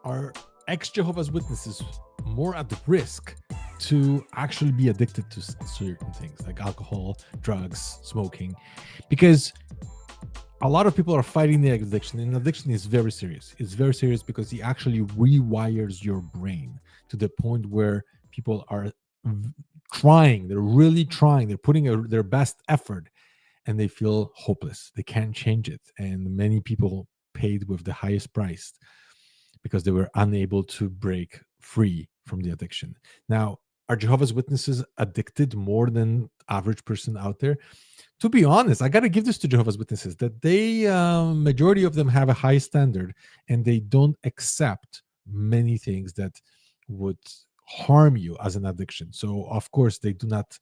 are ex-Jehovah's Witnesses more at risk to actually be addicted to certain things like alcohol, drugs, smoking? Because a lot of people are fighting the addiction, and addiction is very serious. It's very serious because it actually rewires your brain to the point where people are trying, they're really trying, they're putting their best effort, and they feel hopeless. They can't change it. And many people paid with the highest price because they were unable to break free from the addiction. Now, are Jehovah's Witnesses addicted more than average person out there? To be honest, I got to give this to Jehovah's Witnesses that they, majority of them have a high standard and they don't accept many things that would harm you as an addiction. So, of course, they do not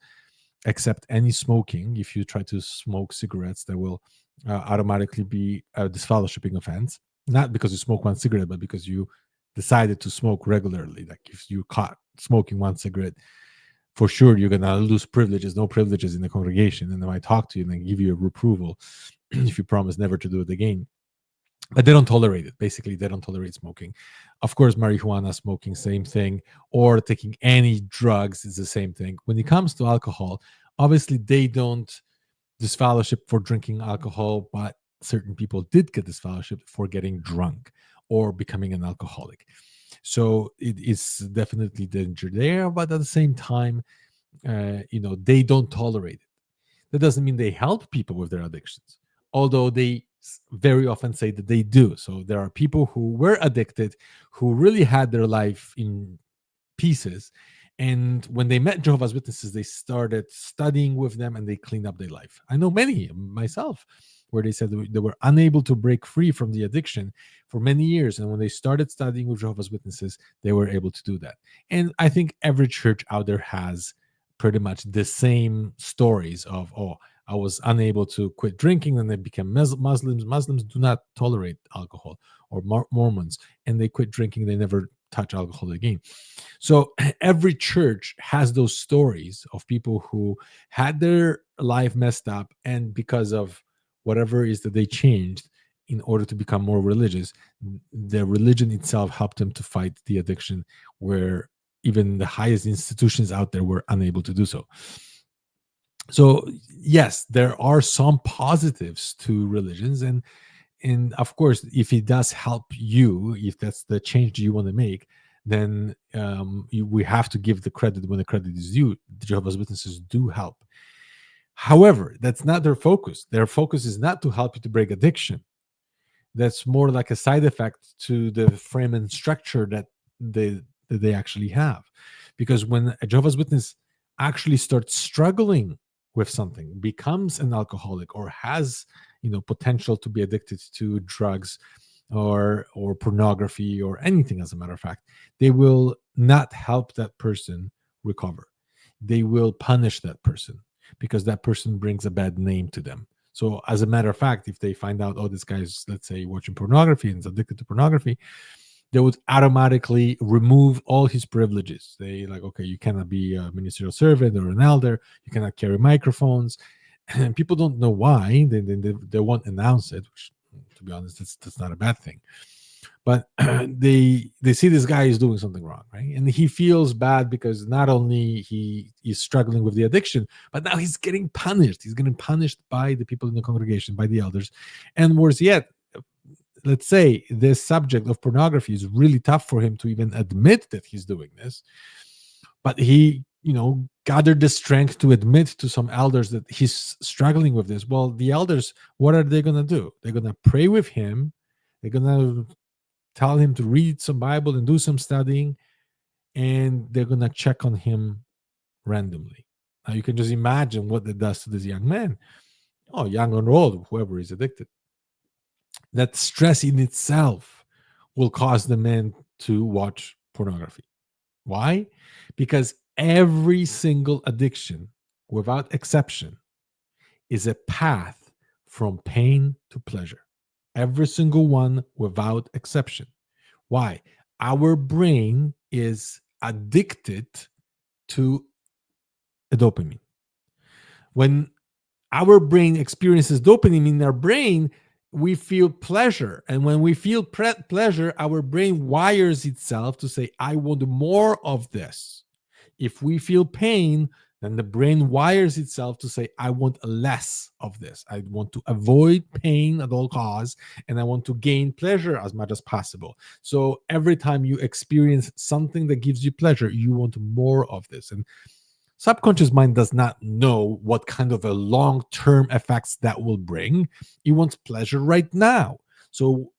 accept any smoking. If you try to smoke cigarettes, that will automatically be a disfellowshipping offense. Not because you smoke one cigarette, but because you decided to smoke regularly. Like if you caught smoking one cigarette, for sure you're gonna lose privileges, no privileges in the congregation, and they might talk to you and then give you a reproval if you promise never to do it again. But they don't tolerate it. Basically, they don't tolerate smoking. Of course, marijuana, smoking, same thing, or taking any drugs is the same thing. When it comes to alcohol, obviously they don't disfellowship for drinking alcohol, but certain people did get disfellowship for getting drunk or becoming an alcoholic. So it is definitely danger there, but at the same time, they don't tolerate it. That doesn't mean they help people with their addictions, although they very often say that they do. So there are people who were addicted who really had their life in pieces. And when they met Jehovah's Witnesses, they started studying with them and they cleaned up their life. I know many, myself, where they said they were unable to break free from the addiction for many years. And when they started studying with Jehovah's Witnesses, they were able to do that. And I think every church out there has pretty much the same stories of, oh, I was unable to quit drinking and they became Muslims. Muslims do not tolerate alcohol, or Mormons, and they quit drinking. They never touch alcohol again. So every church has those stories of people who had their life messed up, and because of whatever it is that they changed in order to become more religious, the religion itself helped them to fight the addiction, where even the highest institutions out there were unable to do so. So yes, there are some positives to religions, and of course, if it does help you, if that's the change you want to make, then we have to give the credit when the credit is due. The Jehovah's Witnesses do help. However, that's not their focus. Their focus is not to help you to break addiction. That's more like a side effect to the frame and structure that they actually have. Because when a Jehovah's Witness actually starts struggling with something, becomes an alcoholic, or has potential to be addicted to drugs or pornography or anything, as a matter of fact, they will not help that person recover. They will punish that person because that person brings a bad name to them. So, as a matter of fact, if they find out, oh, this guy's, let's say, watching pornography and is addicted to pornography, they would automatically remove all his privileges. They like, okay, you cannot be a ministerial servant or an elder. You cannot carry microphones. And people don't know why. They won't announce it, which, to be honest, that's not a bad thing. But they see this guy is doing something wrong, right? And he feels bad because not only he is struggling with the addiction, but now he's getting punished. He's getting punished by the people in the congregation, by the elders. And worse yet, let's say this subject of pornography is really tough for him to even admit that he's doing this, but he gathered the strength to admit to some elders that he's struggling with this. Well, the elders, what are they going to do? They're going to pray with him. They're going to tell him to read some Bible and do some studying, and they're going to check on him randomly. Now you can just imagine what that does to this young man, young or old, whoever is addicted. That stress in itself will cause the man to watch pornography. Why? Because every single addiction, without exception, is a path from pain to pleasure. Every single one, without exception. Why? Our brain is addicted to a dopamine. When our brain experiences dopamine in our brain, we feel pleasure. And when we feel pleasure, our brain wires itself to say, I want more of this. If we feel pain, then the brain wires itself to say, I want less of this. I want to avoid pain at all costs, and I want to gain pleasure as much as possible. So every time you experience something that gives you pleasure, you want more of this. And subconscious mind does not know what kind of a long-term effects that will bring. It wants pleasure right now. So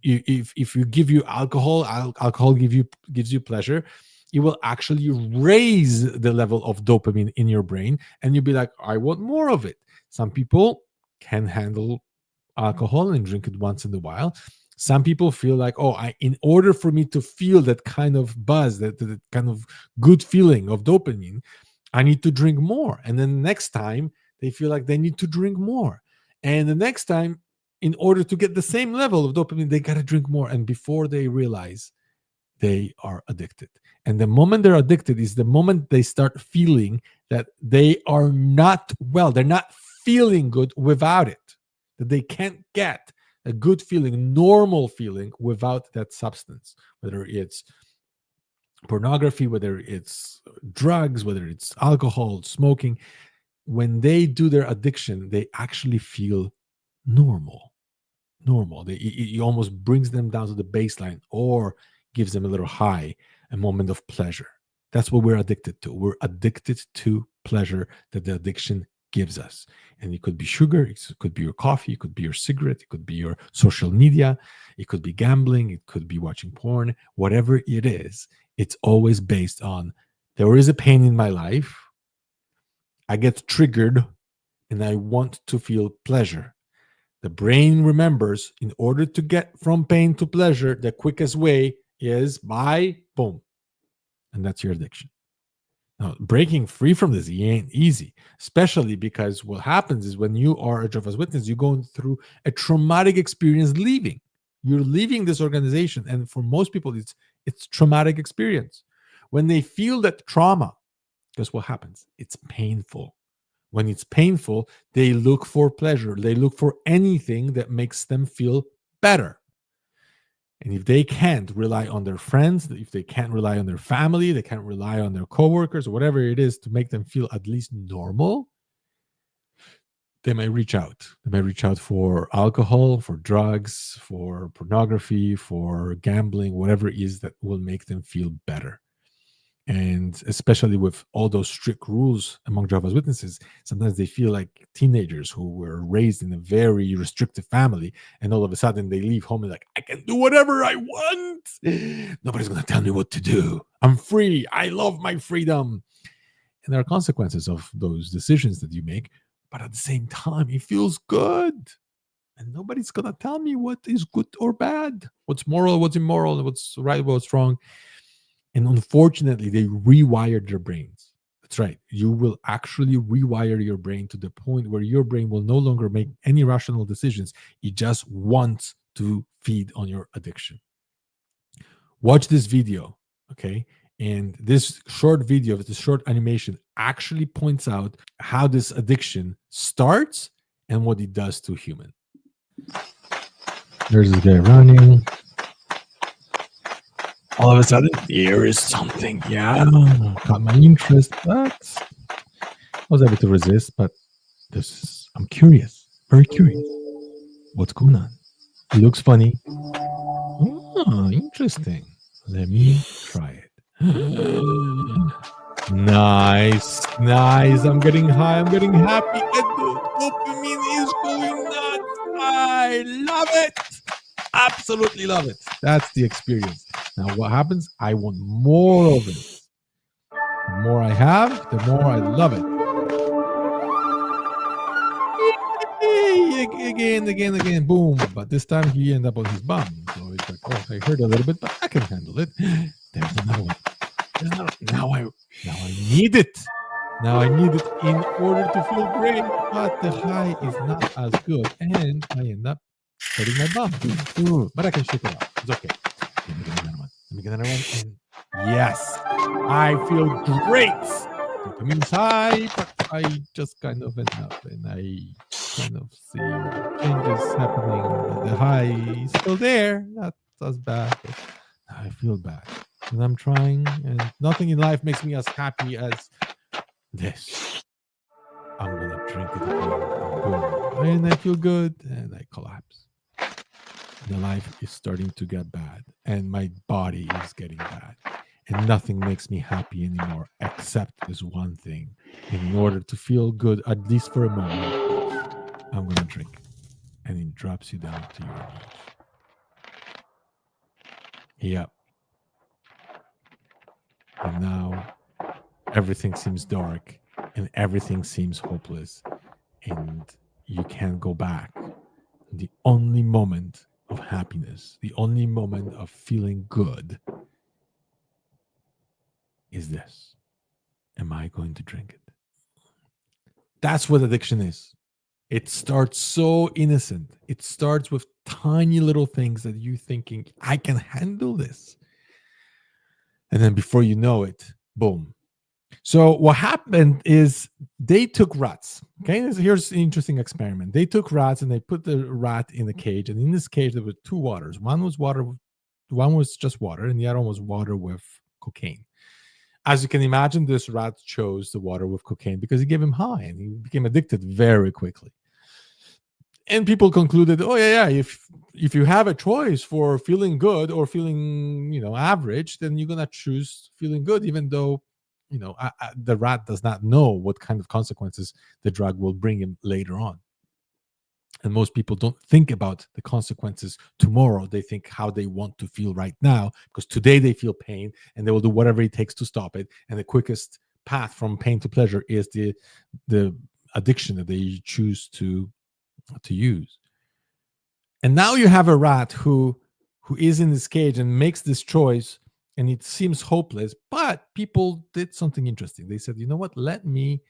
if you give you alcohol, alcohol gives you pleasure, it will actually raise the level of dopamine in your brain, and you'll be like, I want more of it. Some people can handle alcohol and drink it once in a while. Some people feel like, oh, in order for me to feel that kind of buzz, that kind of good feeling of dopamine, I need to drink more. And then the next time they feel like they need to drink more. And the next time, in order to get the same level of dopamine, they got to drink more. And before they realize, they are addicted. And the moment they're addicted is the moment they start feeling that they are not well. They're not feeling good without it, that they can't get a good feeling, normal feeling without that substance, whether it's pornography, whether it's drugs, whether it's alcohol, smoking. When they do their addiction, they actually feel normal. It almost brings them down to the baseline or gives them a little high, a moment of pleasure. That's what we're addicted to. We're addicted to pleasure that the addiction gives us. And it could be sugar, it could be your coffee, it could be your cigarette, it could be your social media, it could be gambling, it could be watching porn. Whatever it is, it's always based on, there is a pain in my life, I get triggered, and I want to feel pleasure. The brain remembers, in order to get from pain to pleasure, the quickest way is by boom. And that's your addiction. Now, breaking free from this ain't easy, especially because what happens is when you are a Jehovah's Witness, you're going through a traumatic experience leaving. You're leaving this organization. And for most people, it's traumatic experience. When they feel that trauma, guess what happens? It's painful. When it's painful, they look for pleasure. They look for anything that makes them feel better. And if they can't rely on their friends, if they can't rely on their family, they can't rely on their coworkers, or whatever it is to make them feel at least normal, they might reach out. They might reach out for alcohol, for drugs, for pornography, for gambling, whatever it is that will make them feel better. And especially with all those strict rules among Jehovah's Witnesses, sometimes they feel like teenagers who were raised in a very restrictive family, and all of a sudden they leave home and like, I can do whatever I want. Nobody's going to tell me what to do. I'm free. I love my freedom. And there are consequences of those decisions that you make. But at the same time, it feels good. And nobody's going to tell me what is good or bad, what's moral, what's immoral, what's right, what's wrong. And unfortunately, they rewired their brains. That's right. You will actually rewire your brain to the point where your brain will no longer make any rational decisions. It just wants to feed on your addiction. Watch this video, okay? And this short video, this short animation actually points out how this addiction starts and what it does to a human. There's this guy running. All of a sudden, here is something, caught my interest, but I was able to resist. But I'm curious, very curious. What's going on? It looks funny. Oh, interesting. Let me try it. Nice. I'm getting high. I'm getting happy. The dopamine is going nuts. I love it. Absolutely love it. That's the experience. Now, what happens? I want more of it. The more I have, the more I love it. Again, boom. But this time he ended up on his bum. So it's like, oh, I heard a little bit, but I can handle it. There's another one. Now I need it. Now I need it in order to feel great, but the high is not as good. And I end up hurting my bum. But I can shake it off. It's okay. Let me get another one. And yes, I feel great. Dopamine's high, but I just kind of end up and I kind of seeing the changes happening, but the high is still there. Not as bad, but I feel bad. And I'm trying, and nothing in life makes me as happy as this. I'm gonna drink it again. Boom. And I feel good, and I collapse. The life is starting to get bad, and my body is getting bad. And nothing makes me happy anymore except this one thing. And in order to feel good, at least for a moment, I'm gonna drink. And it drops you down to your knees. Yep. And now everything seems dark and everything seems hopeless. And you can't go back. The only moment of happiness, the only moment of feeling good is this. Am I going to drink it? That's what addiction is. It starts so innocent. It starts with tiny little things that you thinking, I can handle this. And then before you know it, boom. So what happened is they took rats. Okay, here's an interesting experiment. They took rats and they put the rat in a cage, and in this cage there were two waters. One was just water, and the other one was water with cocaine. As you can imagine, this rat chose the water with cocaine because it gave him high, and he became addicted very quickly. And people concluded, oh yeah, if you have a choice for feeling good or feeling average, then you're gonna choose feeling good, even though the rat does not know what kind of consequences the drug will bring him later on. And most people don't think about the consequences tomorrow. They think how they want to feel right now, because today they feel pain and they will do whatever it takes to stop it. And the quickest path from pain to pleasure is the addiction that they choose to use. And now you have a rat who is in this cage and makes this choice, and it seems hopeless, but people did something interesting. They said, you know what, let me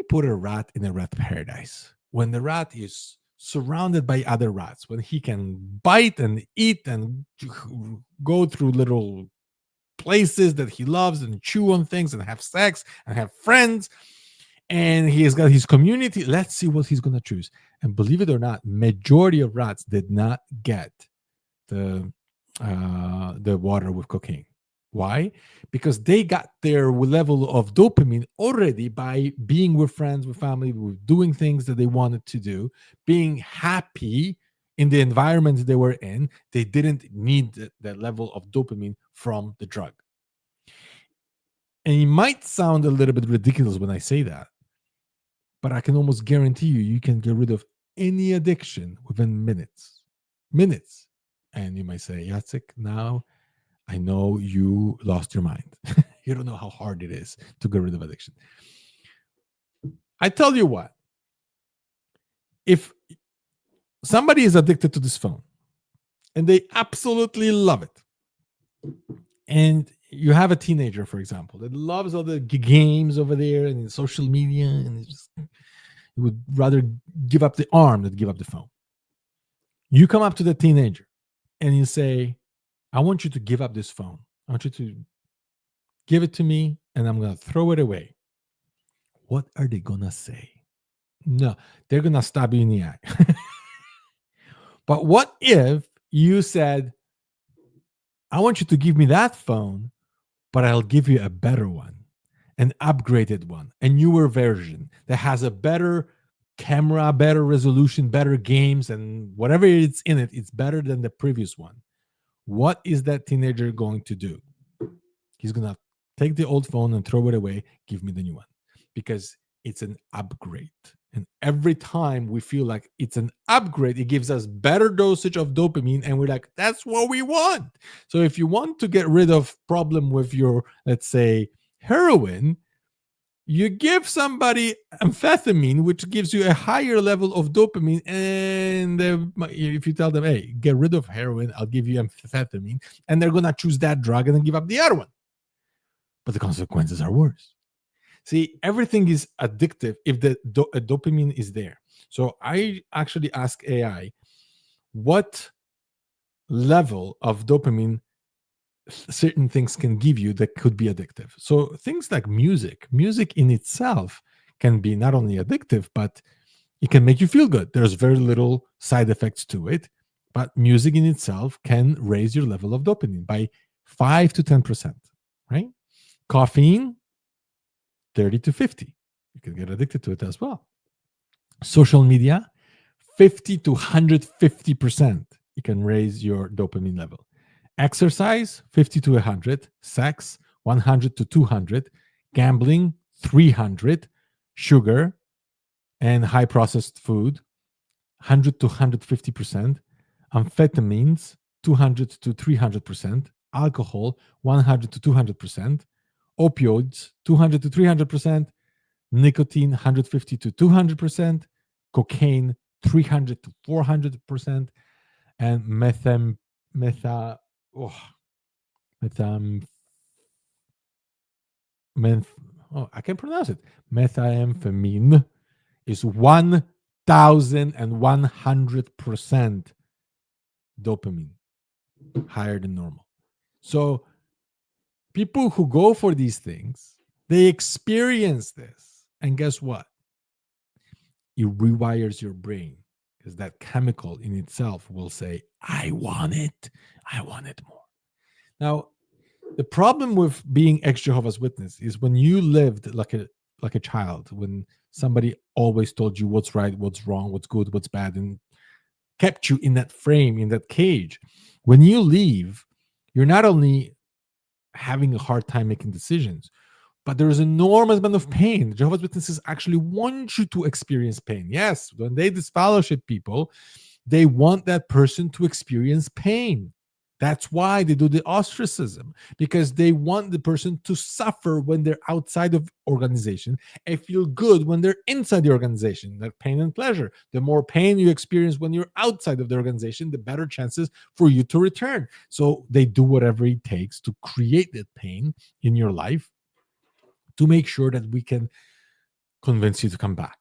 put a rat in a rat paradise, when the rat is surrounded by other rats, when he can bite and eat and go through little places that he loves and chew on things and have sex and have friends, and he has got his community. Let's see what he's going to choose. And believe it or not, majority of rats did not get the water with cocaine. Why? Because they got their level of dopamine already by being with friends, with family, with doing things that they wanted to do, being happy in the environment they were in. They didn't need that level of dopamine from the drug. And it might sound a little bit ridiculous when I say that, but I can almost guarantee you can get rid of any addiction within minutes. Minutes. And you might say, Jacek, now I know you lost your mind. You don't know how hard it is to get rid of addiction. I tell you what, if somebody is addicted to this phone and they absolutely love it, and you have a teenager, for example, that loves all the games over there and social media, and he would rather give up the arm than give up the phone. You come up to the teenager and you say, I want you to give up this phone. I want you to give it to me, and I'm going to throw it away. What are they going to say? No, they're going to stab you in the eye. But what if you said, I want you to give me that phone, but I'll give you a better one, an upgraded one, a newer version that has a better camera, better resolution, better games, and whatever it's in it, it's better than the previous one. What is that teenager going to do? He's going to take the old phone and throw it away, give me the new one, because it's an upgrade. And every time we feel like it's an upgrade, it gives us better dosage of dopamine, and we're like, that's what we want. So if you want to get rid of problem with your, let's say, heroin, you give somebody amphetamine, which gives you a higher level of dopamine. And if you tell them, hey, get rid of heroin, I'll give you amphetamine, and they're going to choose that drug and then give up the other one. But the consequences are worse. See, everything is addictive if the dopamine is there. So I actually ask AI, what level of dopamine certain things can give you that could be addictive. So things like music in itself can be not only addictive, but It can make you feel good. There's very little side effects to it, but music in itself can raise your level of dopamine by 5 to 10%, right? Caffeine, 30 to 50. You can get addicted to it as well. Social media, 50 to 150%. You can raise your dopamine level. Exercise, 50 to 100. Sex, 100 to 200. Gambling, 300. Sugar and high processed food, 100 to 150%. Amphetamines, 200 to 300%. Alcohol, 100 to 200%. Opioids, 200 to 300%. Nicotine, 150 to 200%. Cocaine, 300 to 400%. And metha, oh, metham, meth, oh, I can pronounce it. Methamphetamine is 1,100% dopamine, higher than normal. So people who go for these things, they experience this. And guess what? It rewires your brain because that chemical in itself will say, I want it. I want it more. Now, the problem with being ex Jehovah's Witness is when you lived like a child, when somebody always told you what's right, what's wrong, what's good, what's bad, and kept you in that frame, in that cage. When you leave, you're not only having a hard time making decisions, but there's an enormous amount of pain. Jehovah's Witnesses actually want you to experience pain. Yes, when they disfellowship people, they want that person to experience pain. That's why they do the ostracism, because they want the person to suffer when they're outside of organization and feel good when they're inside the organization. That pain and pleasure. The more pain you experience when you're outside of the organization, the better chances for you to return. So they do whatever it takes to create that pain in your life to make sure that we can convince you to come back.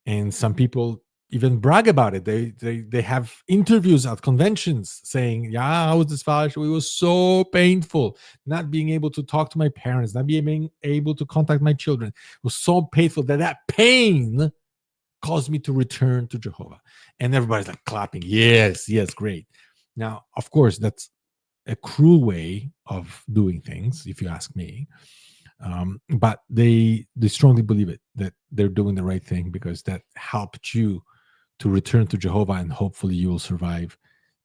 And some people even brag about it. They have interviews at conventions saying, "Yeah, how was this fellowship? It was so painful. Not being able to talk to my parents, not being able to contact my children. It was so painful that pain caused me to return to Jehovah." And everybody's like clapping. Yes, yes, great. Now, of course, that's a cruel way of doing things, if you ask me. But they strongly believe it, that they're doing the right thing because that helped you to return to Jehovah, and hopefully you will survive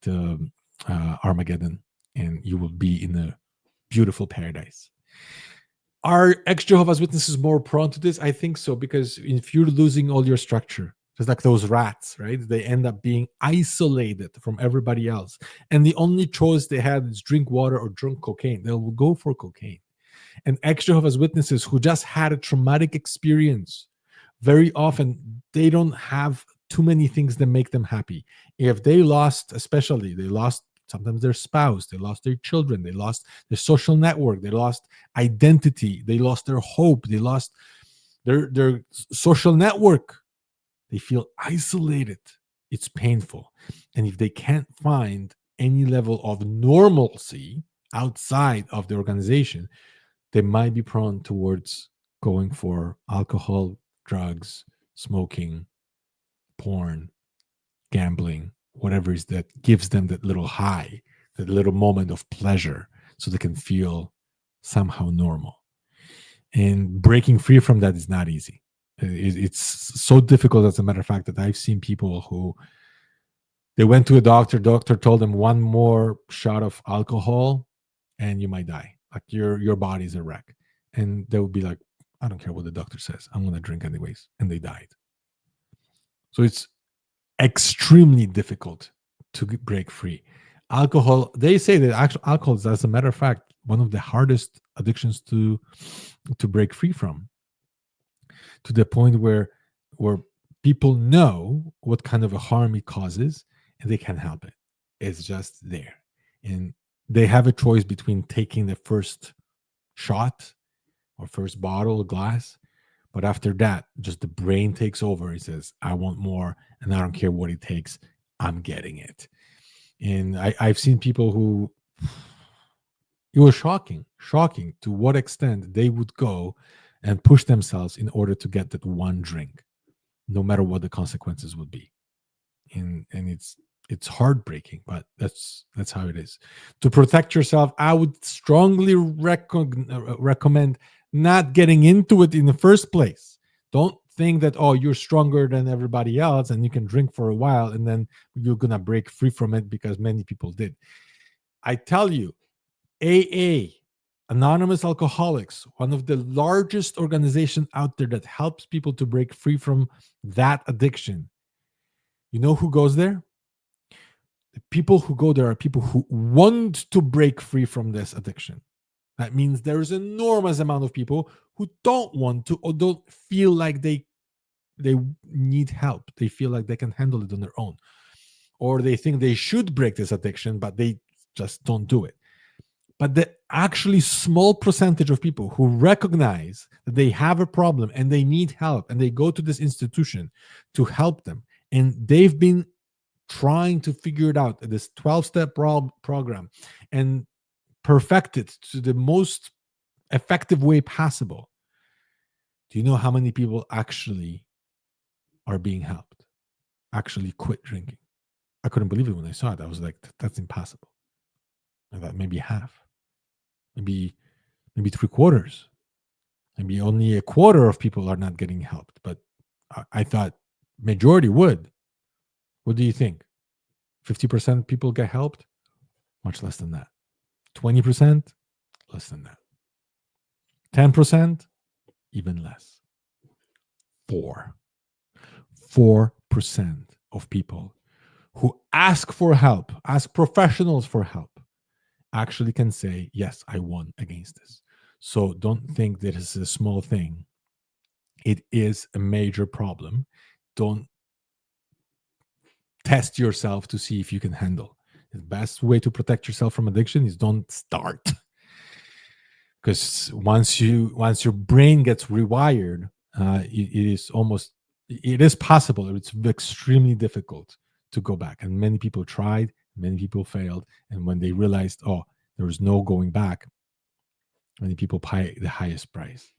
the Armageddon and you will be in a beautiful paradise. Are ex Jehovah's Witnesses more prone to this? I think so, because if you're losing all your structure, just like those rats, right? They end up being isolated from everybody else. And the only choice they had is drink water or drink cocaine. They'll go for cocaine. And ex Jehovah's Witnesses who just had a traumatic experience, very often they don't have too many things that make them happy. If they lost, especially, they lost sometimes their spouse, they lost their children, they lost their social network, they lost identity, they lost their hope, they lost their social network. They feel isolated. It's painful. And if they can't find any level of normalcy outside of the organization, they might be prone towards going for alcohol, drugs, smoking, porn, gambling, whatever is that gives them that little high, that little moment of pleasure, so they can feel somehow normal. And breaking free from that is not easy. It's so difficult, as a matter of fact, that I've seen people who they went to a doctor told them one more shot of alcohol and you might die. Like your body's a wreck. And they would be like, I don't care what the doctor says. I'm gonna drink anyways. And they died. So it's extremely difficult to break free. Alcohol, they say that actual alcohol is, as a matter of fact, one of the hardest addictions to break free from, to the point where people know what kind of a harm it causes and they can't help it. It's just there. And they have a choice between taking the first shot or first bottle or glass. But after that, just the brain takes over. It says, I want more, and I don't care what it takes. I'm getting it. And I've seen people who, it was shocking to what extent they would go and push themselves in order to get that one drink. no matter what the consequences would be. And it's heartbreaking, but that's how it is. To protect yourself, I would strongly recommend not getting into it in the first place. Don't think that, oh, you're stronger than everybody else and you can drink for a while and then you're gonna break free from it, because many people did. I tell you, AA, Anonymous Alcoholics, one of the largest organizations out there that helps people to break free from that addiction. You know who goes there? The people who go there are people who want to break free from this addiction. That means there's an enormous amount of people who don't want to, or don't feel like they need help. They feel like they can handle it on their own, or they think they should break this addiction, but they just don't do it. But the actually small percentage of people who recognize that they have a problem and they need help, and they go to this institution to help them, and they've been trying to figure it out, this 12-step program, and perfect it to the most effective way possible. Do you know how many people actually are being helped, actually quit drinking? I couldn't believe it when I saw it. I was like, that's impossible. I thought maybe half, maybe 3/4, maybe only a quarter of people are not getting helped. But I thought majority would. What do you think? 50% people get helped? Much less than that. 20%? Less than that. 10%? Even less. 4% of people who ask for help, ask professionals for help, actually can say, yes, I won against this. So don't think that it's a small thing. It is a major problem. Don't test yourself to see if you can handle. The best way to protect yourself from addiction is don't start. Because once your brain gets rewired, it is possible. It's extremely difficult to go back. And many people tried, many people failed. And when they realized, oh, there was no going back, many people pay the highest price.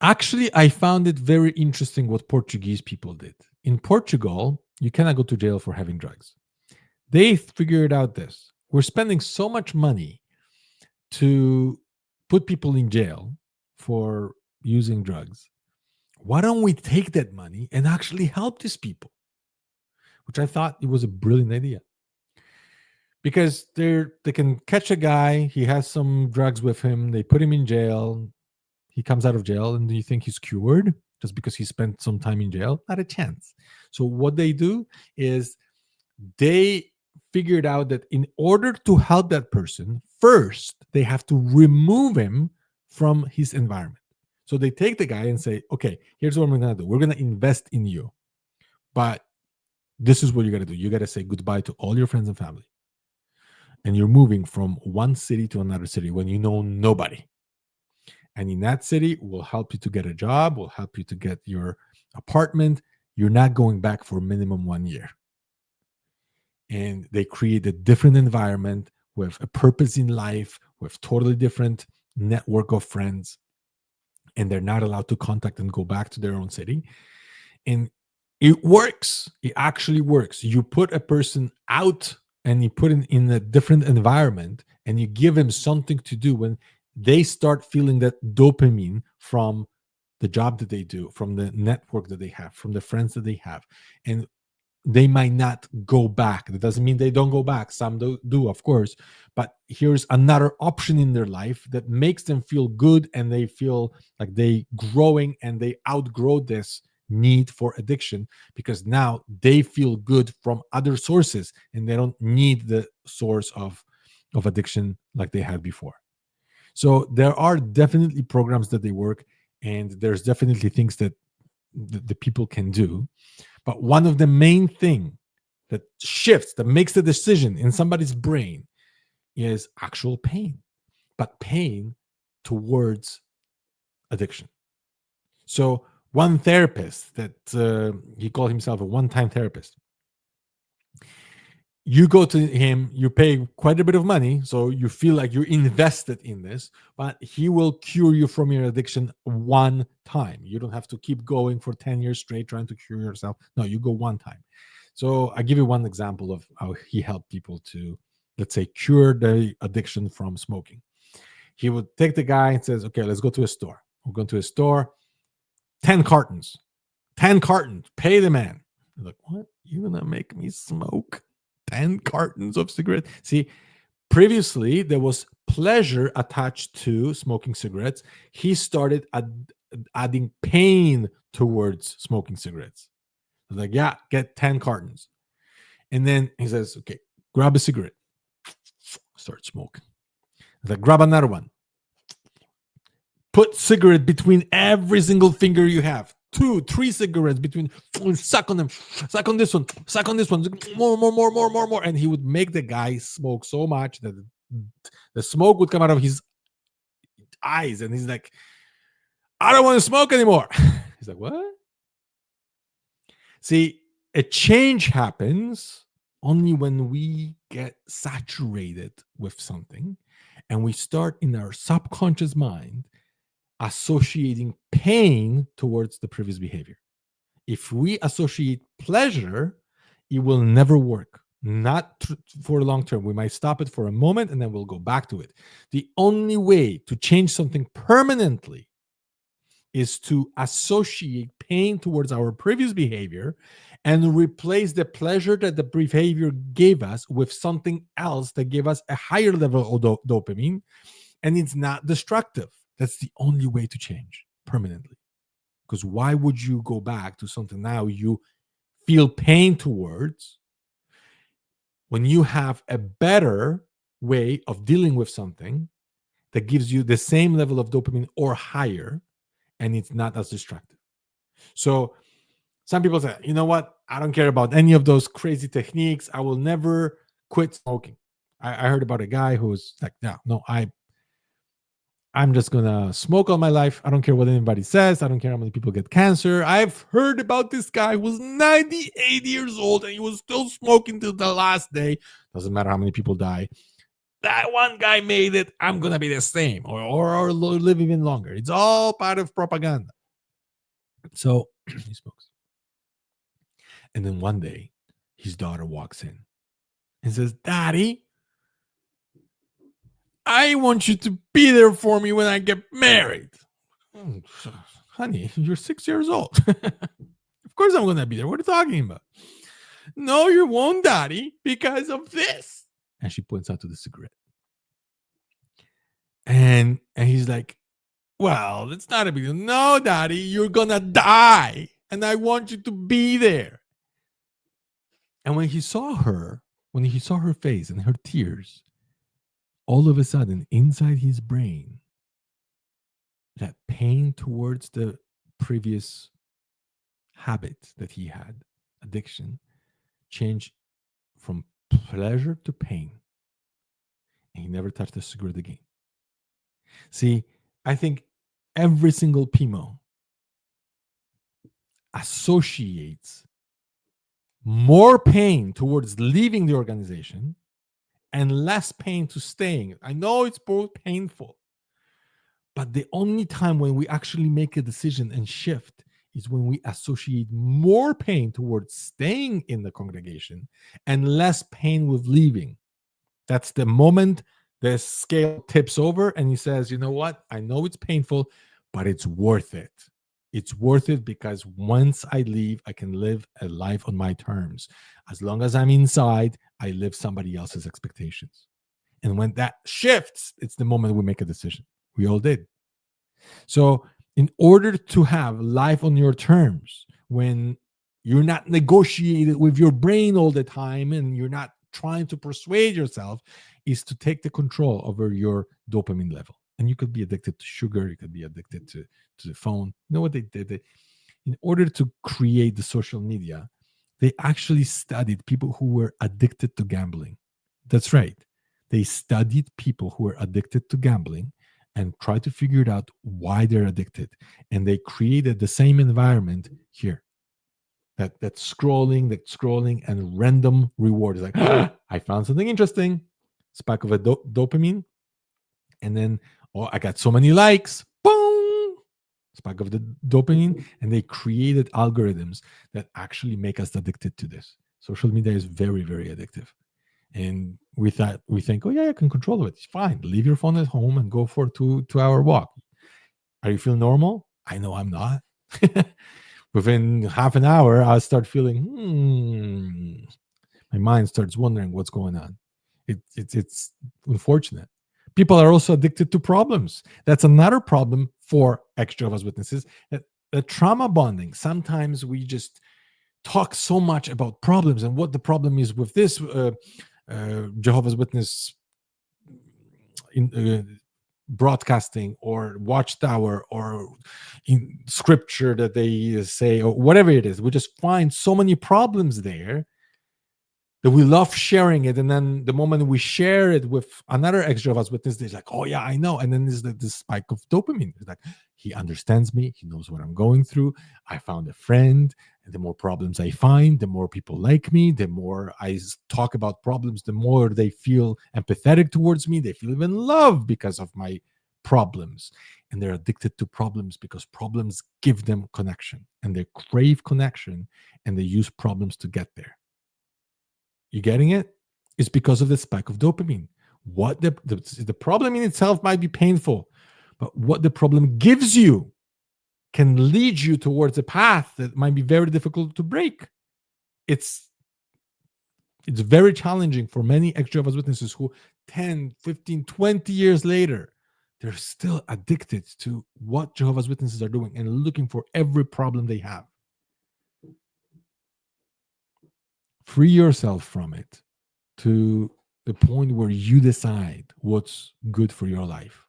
Actually, I found it very interesting what Portuguese people did. In Portugal, you cannot go to jail for having drugs. They figured out this. We're spending so much money to put people in jail for using drugs. Why don't we take that money and actually help these people? Which I thought it was a brilliant idea. Because they can catch a guy, he has some drugs with him, they put him in jail, he comes out of jail, and do you think he's cured just because he spent some time in jail? Not a chance. So what they do is they figured out that in order to help that person, first they have to remove him from his environment. So they take the guy and say, okay, here's what we're going to do. We're going to invest in you. But this is what you got to do. You got to say goodbye to all your friends and family. And you're moving from one city to another city when you know nobody. And in that city, we'll help you to get a job. We'll help you to get your apartment. You're not going back for minimum 1 year. And they create a different environment with a purpose in life, with totally different network of friends. And they're not allowed to contact and go back to their own city. And it works. It actually works. You put a person out and you put him in a different environment and you give him something to do. When they start feeling that dopamine from the job that they do, from the network that they have, from the friends that they have, and they might not go back. That doesn't mean they don't go back. Some do, of course. But here's another option in their life that makes them feel good, and they feel like they growing and they outgrow this need for addiction, because now they feel good from other sources and they don't need the source of addiction like they had before. So there are definitely programs that they work, and there's definitely things that the people can do. But one of the main thing that shifts, that makes the decision in somebody's brain, is actual pain, but pain towards addiction. So one therapist that he called himself a one-time therapist, You go to him, you pay quite a bit of money, so you feel like you're invested in this, but he will cure you from your addiction one time. You don't have to keep going for 10 years straight trying to cure yourself. No, you go one time. So I give you one example of how he helped people to, let's say, cure the addiction from smoking. He would take the guy and says, okay, let's go to a store. We're going to a store, 10 cartons, 10 cartons, pay the man. I'm like, what? You're going to make me smoke 10 cartons of cigarettes? See, previously there was pleasure attached to smoking cigarettes. He started adding pain towards smoking cigarettes. I was like, yeah, get 10 cartons. And then he says, okay, grab a cigarette. Start smoking. I was like, grab another one. Put cigarette between every single finger you have. 2, 3 cigarettes between, suck on them, suck on this one, more. And he would make the guy smoke so much that the smoke would come out of his eyes. And he's like, I don't want to smoke anymore. He's like, what? See, a change happens only when we get saturated with something and we start in our subconscious mind associating pain towards the previous behavior. If we associate pleasure, it will never work. Not for long term. We might stop it for a moment and then we'll go back to it. The only way to change something permanently is to associate pain towards our previous behavior and replace the pleasure that the behavior gave us with something else that gave us a higher level of dopamine, and it's not destructive. That's the only way to change permanently. Because why would you go back to something now you feel pain towards when you have a better way of dealing with something that gives you the same level of dopamine or higher, and it's not as destructive? So some people say, you know what? I don't care about any of those crazy techniques. I will never quit smoking. I heard about a guy who was like, no, I'm just gonna smoke all my life. I don't care what anybody says. I don't care how many people get cancer. I've heard about this guy who was 98 years old and he was still smoking till the last day. Doesn't matter how many people die. That one guy made it. I'm gonna be the same, or live even longer. It's all part of propaganda. So he smokes. And then one day, his daughter walks in and says, Daddy, I want you to be there for me when I get married. Honey, you're 6 years old. Of course I'm going to be there. What are you talking about? No, you won't, Daddy, because of this. And she points out to the cigarette. And he's like, well, it's not a big deal. No, Daddy, you're going to die. And I want you to be there. And when he saw her face and her tears, all of a sudden, inside his brain, that pain towards the previous habit that he had, addiction, changed from pleasure to pain. And he never touched a cigarette again. See, I think every single PMO associates more pain towards leaving the organization and less pain to staying. I know it's both painful, but the only time when we actually make a decision and shift is when we associate more pain towards staying in the congregation and less pain with leaving. That's the moment the scale tips over and he says, you know what? I know it's painful, but it's worth it. It's worth it because once I leave, I can live a life on my terms. As long as I'm inside, I live somebody else's expectations. And when that shifts, it's the moment we make a decision. We all did. So in order to have life on your terms, when you're not negotiated with your brain all the time and you're not trying to persuade yourself, is to take the control over your dopamine level. And you could be addicted to sugar. You could be addicted to the phone. You know what they did? In order to create the social media, they actually studied people who were addicted to gambling. That's right. They studied people who were addicted to gambling and tried to figure it out why they're addicted. And they created the same environment here. That scrolling, and random reward is like, I found something interesting, spike of a dopamine, and then, oh, I got so many likes, boom, spike of the dopamine, and they created algorithms that actually make us addicted to this. Social media is very, very addictive. And we think, oh yeah, I can control it. It's fine. Leave your phone at home and go for a 2 hour walk. Are you feeling normal? I know I'm not. Within half an hour, I start feeling, my mind starts wondering what's going on. It's unfortunate. People are also addicted to problems. That's another problem for ex-Jehovah's Witnesses. That trauma bonding. Sometimes we just talk so much about problems and what the problem is with this Jehovah's Witness in broadcasting or watchtower or in scripture that they say or whatever it is. We just find so many problems there that we love sharing it, and then the moment we share it with another ex-Jehovah's Witness, they're like, oh yeah, I know. And then there's this spike of dopamine. It's like, he understands me, he knows what I'm going through, I found a friend. And the more problems I find, the more people like me, the more I talk about problems, the more they feel empathetic towards me, they feel even love because of my problems. And they're addicted to problems because problems give them connection, and they crave connection, and they use problems to get there. You getting it? It's because of the spike of dopamine. What the problem in itself might be painful, but what the problem gives you can lead you towards a path that might be very difficult to break. It's very challenging for many ex-Jehovah's Witnesses who 10, 15, 20 years later, they're still addicted to what Jehovah's Witnesses are doing and looking for every problem they have. Free yourself from it to the point where you decide what's good for your life.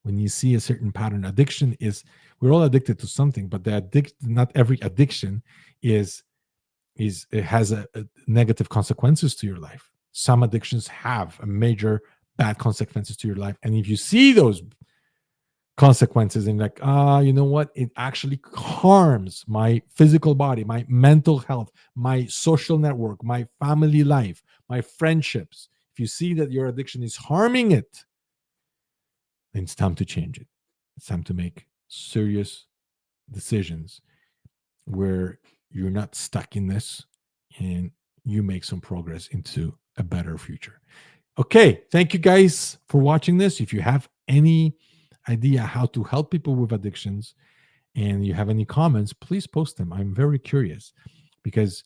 When you see a certain pattern, addiction is, we're all addicted to something, but not every addiction it has a negative consequences to your life. Some addictions have a major bad consequences to your life. And if you see those consequences and like, you know what, it actually harms my physical body, my mental health, my social network, my family life, my friendships. If you see that your addiction is harming it, then it's time to change it. It's time to make serious decisions where you're not stuck in this and you make some progress into a better future. Okay, thank you guys for watching this. If you have any idea how to help people with addictions and you have any comments, please post them. I'm very curious, because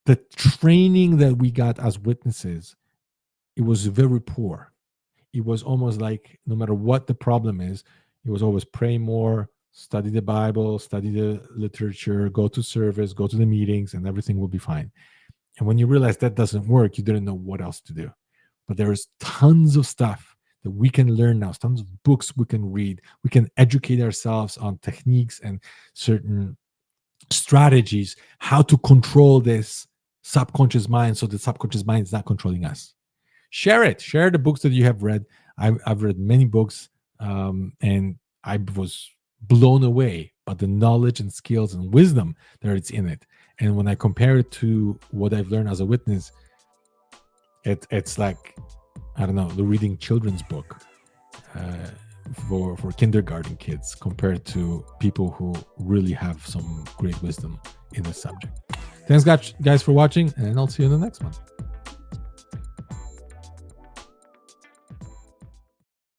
the training that we got as witnesses, it was very poor. It was almost like no matter what the problem is, it was always pray more, study the Bible, study the literature, go to service, go to the meetings, and everything will be fine. And when you realize that doesn't work, you didn't know what else to do. But there's tons of stuff that we can learn now, tons of books we can read. We can educate ourselves on techniques and certain strategies, how to control this subconscious mind so the subconscious mind is not controlling us. Share it. Share the books that you have read. I've read many books, and I was blown away by the knowledge and skills and wisdom that is in it. And when I compare it to what I've learned as a witness, it's like, I don't know, the reading children's book for kindergarten kids compared to people who really have some great wisdom in the subject. Thanks, guys, for watching, and I'll see you in the next one.